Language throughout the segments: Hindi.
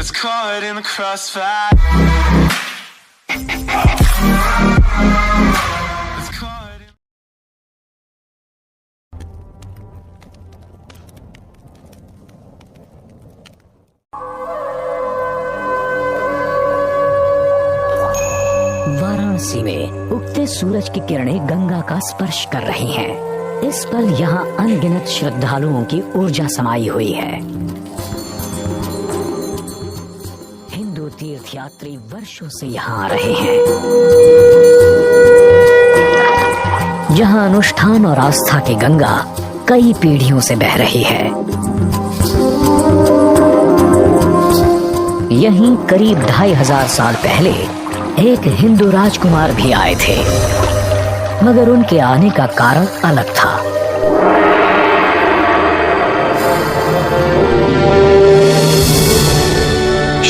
It's caught in the crossfire. It's caught in... Varanasi में उगते सूरज की किरणें गंगा का स्पर्श कर रही हैं। इस पल यहाँ अनगिनत श्रद्धालुओं की ऊर्जा समाई हुई है। हिंदू तीर्थयात्री वर्षों से यहाँ आ रहे हैं, जहाँ अनुष्ठान और आस्था की गंगा कई पीढ़ियों से बह रही है। यहीं करीब 2500 साल पहले एक हिंदू राजकुमार भी आए थे, मगर उनके आने का कारण अलग था।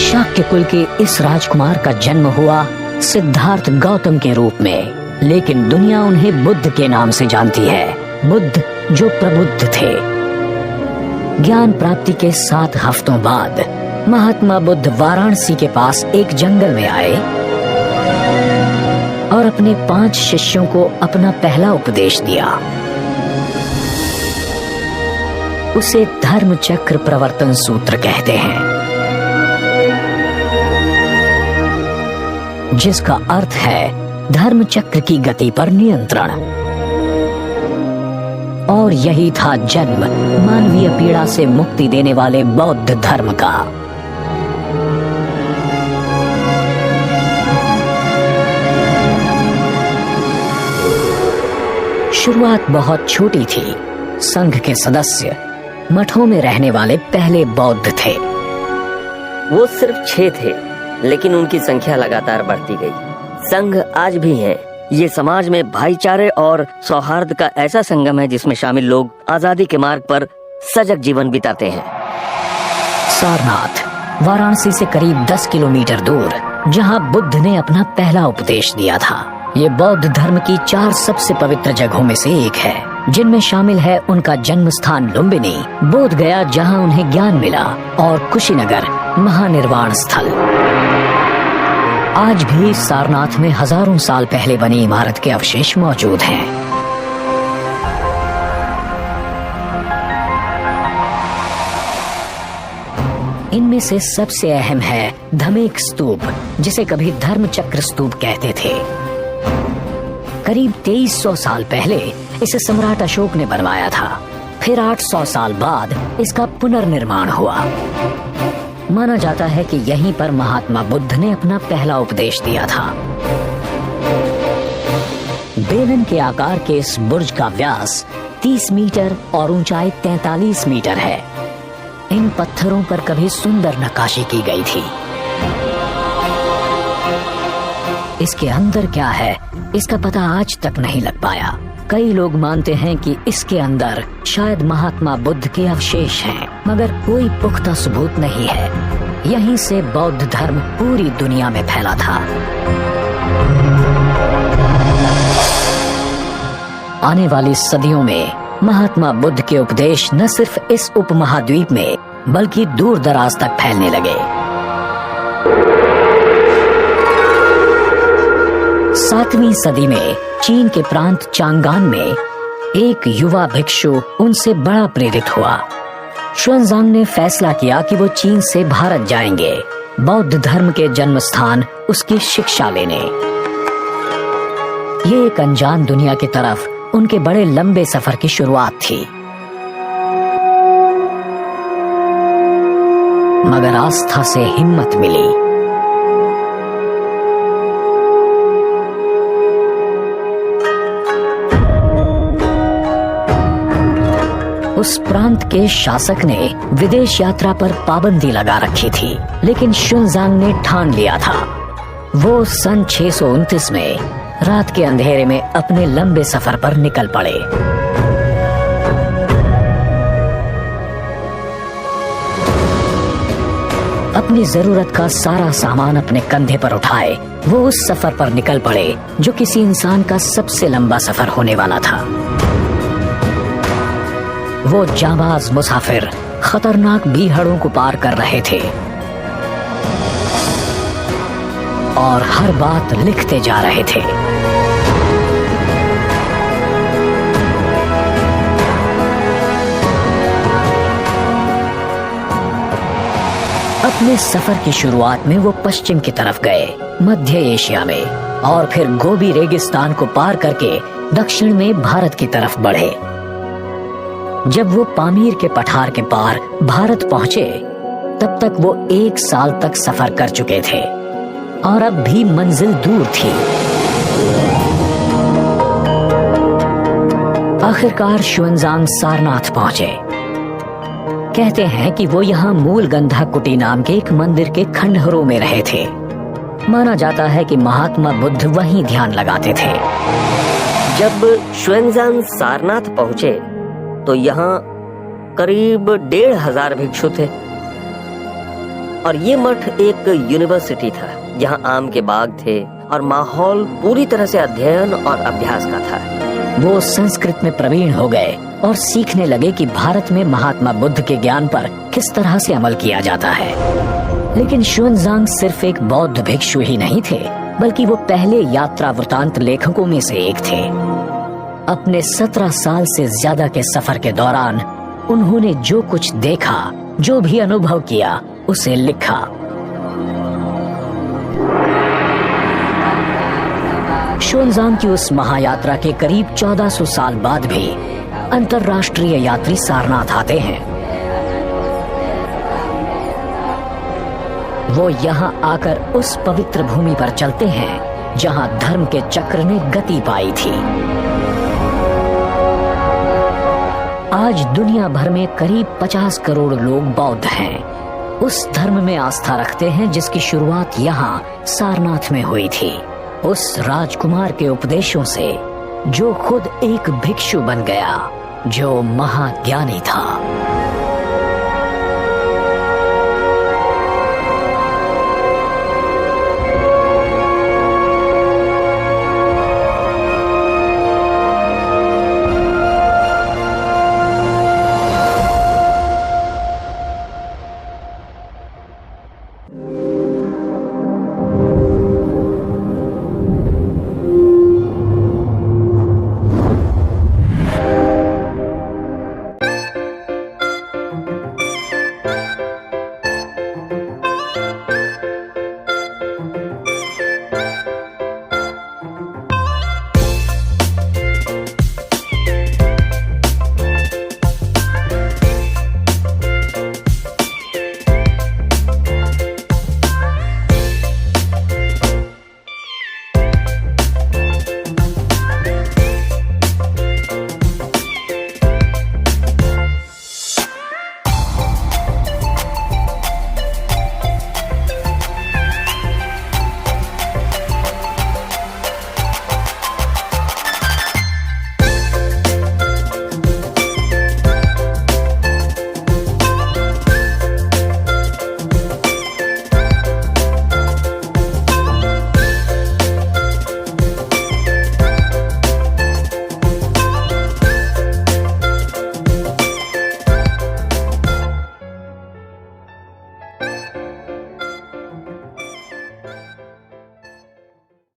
शाक्य कुल के इस राजकुमार का जन्म हुआ सिद्धार्थ गौतम के रूप में, लेकिन दुनिया उन्हें बुद्ध के नाम से जानती है। बुद्ध जो प्रबुद्ध थे। ज्ञान प्राप्ति के 7 हफ्तों बाद महात्मा बुद्ध वाराणसी के पास एक जंगल में आए और अपने 5 शिष्यों को अपना पहला उपदेश दिया। उसे धर्म चक्र प्रवर्तन सूत्र कहते हैं, जिसका अर्थ है धर्म चक्र की गति पर नियंत्रण। और यही था जन्म मानवीय पीड़ा से मुक्ति देने वाले बौद्ध धर्म का। शुरुआत बहुत छोटी थी। संघ के सदस्य मठों में रहने वाले पहले बौद्ध थे। वो सिर्फ 6 थे, लेकिन उनकी संख्या लगातार बढ़ती गई। संघ आज भी है। ये समाज में भाईचारे और सौहार्द का ऐसा संगम है जिसमें शामिल लोग आजादी के मार्ग पर सजग जीवन बिताते हैं। सारनाथ वाराणसी से करीब 10 किलोमीटर दूर, जहाँ बुद्ध ने अपना पहला उपदेश दिया था। ये बौद्ध धर्म की 4 सबसे पवित्र जगहों में से एक है, जिनमें शामिल है उनका जन्म स्थान लुम्बिनी, बोध गया जहाँ उन्हें ज्ञान मिला, और कुशीनगर महानिर्वाण स्थल। आज भी सारनाथ में हजारों साल पहले बनी इमारत के अवशेष मौजूद हैं। इनमें से सबसे अहम है धमेक स्तूप, जिसे कभी धर्म चक्र स्तूप कहते थे। करीब 2300 साल पहले इसे सम्राट अशोक ने बनवाया था। फिर 800 साल बाद इसका पुनर्निर्माण हुआ। माना जाता है कि यहीं पर महात्मा बुद्ध ने अपना पहला उपदेश दिया था। बेलन के आकार के इस बुर्ज का व्यास 30 मीटर और ऊंचाई 43 मीटर है। इन पत्थरों पर कभी सुंदर नक्काशी की गई थी। इसके अंदर क्या है, इसका पता आज तक नहीं लग पाया। कई लोग मानते हैं कि इसके अंदर शायद महात्मा बुद्ध के अवशेष हैं, मगर कोई पुख्ता सबूत नहीं है। यहीं से बौद्ध धर्म पूरी दुनिया में फैला था। आने वाली सदियों में महात्मा बुद्ध के उपदेश न सिर्फ इस उपमहाद्वीप में बल्कि दूर दराज तक फैलने लगे। 7वीं सदी में चीन के प्रांत चांगान में एक युवा भिक्षु उनसे बड़ा प्रेरित हुआ। शुएनजांग ने फैसला किया कि वो चीन से भारत जाएंगे, बौद्ध धर्म के जन्म स्थान उसकी शिक्षा लेने। ये एक अनजान दुनिया की तरफ उनके बड़े लंबे सफर की शुरुआत थी। मगर आस्था से हिम्मत मिली। उस प्रांत के शासक ने विदेश यात्रा पर पाबंदी लगा रखी थी, लेकिन शुएनजांग ने ठान लिया था। वो सन 629 में रात के अंधेरे में अपने लंबे सफर पर निकल पड़े। अपनी जरूरत का सारा सामान अपने कंधे पर उठाए वो उस सफर पर निकल पड़े जो किसी इंसान का सबसे लंबा सफर होने वाला था। वो जाबाज मुसाफिर खतरनाक बीहड़ों को पार कर रहे थे। और हर बात लिखते जा रहे थे। अपने सफर की शुरुआत में वो पश्चिम की तरफ गए, मध्य एशिया में, और फिर गोबी रेगिस्तान को पार करके दक्षिण में भारत की तरफ बढ़े। जब वो पामीर के पठार के पार भारत पहुंचे, तब तक वो 1 साल तक सफर कर चुके थे और अब भी मंजिल दूर थी। आखिरकार शुएनजांग सारनाथ पहुंचे। कहते हैं कि वो यहाँ मूल गंधा कुटी नाम के एक मंदिर के खंडहरों में रहे थे। माना जाता है कि महात्मा बुद्ध वहीं ध्यान लगाते थे। जब शुएनजांग सारनाथ पहुंचे तो यहाँ करीब 1500 भिक्षु थे और ये मठ एक यूनिवर्सिटी था जहाँ आम के बाग थे और माहौल पूरी तरह से अध्ययन और अभ्यास का था। वो संस्कृत में प्रवीण हो गए और सीखने लगे कि भारत में महात्मा बुद्ध के ज्ञान पर किस तरह से अमल किया जाता है। लेकिन शुएनजांग सिर्फ एक बौद्ध भिक्षु ही नहीं थे, बल्कि वो पहले यात्रा वृतांत लेखकों में से एक थे। अपने 17 साल से ज्यादा के सफर के दौरान उन्होंने जो कुछ देखा, जो भी अनुभव किया, उसे लिखा। शुएनजांग की उस महायात्रा के करीब 1400 साल बाद भी अंतर्राष्ट्रीय यात्री सारनाथ आते हैं। वो यहाँ आकर उस पवित्र भूमि पर चलते हैं जहाँ धर्म के चक्र ने गति पाई थी। आज दुनिया भर में करीब 50 करोड़ लोग बौद्ध हैं। उस धर्म में आस्था रखते हैं जिसकी शुरुआत यहाँ सारनाथ में हुई थी। उस राजकुमार के उपदेशों से जो खुद एक भिक्षु बन गया, जो महाज्ञानी था।